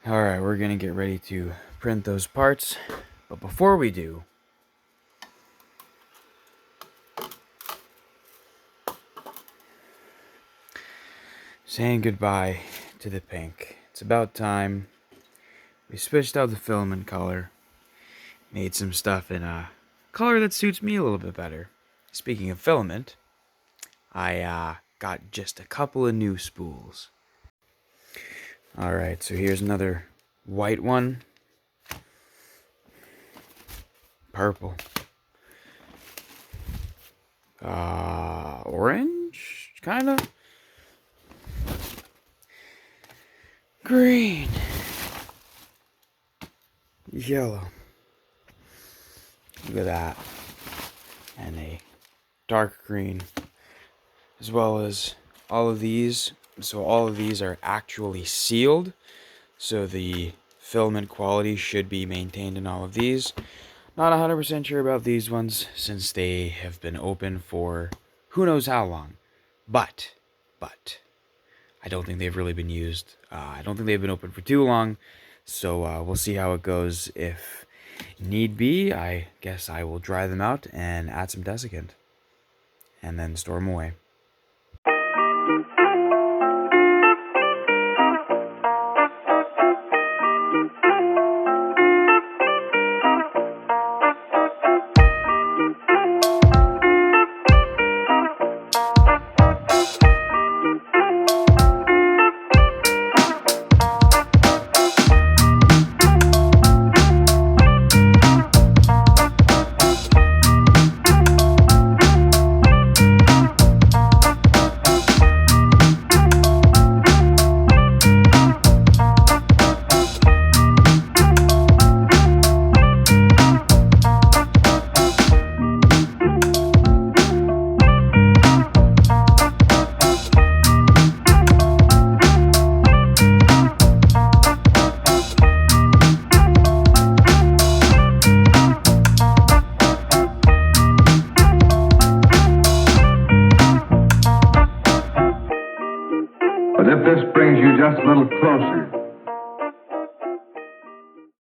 Alright, we're gonna get ready to print those parts, but before we do, saying goodbye to the pink. It's about time. We switched out the filament color, made some stuff in a color that suits me a little bit better. Speaking of filament, I got just a couple of new spools. Alright, so here's another white one. Purple. Orange? Kinda. Green. Yellow. Look at that. And a dark green. As well as all of these. So all of these are actually sealed. So the filament quality should be maintained in all of these. Not 100% sure about these ones since they have been open for who knows how long. But I don't think they've really been used. I don't think they've been open for too long. So we'll see how it goes. If need be, I guess I will dry them out and add some desiccant. And then store them away. But if this brings you just a little closer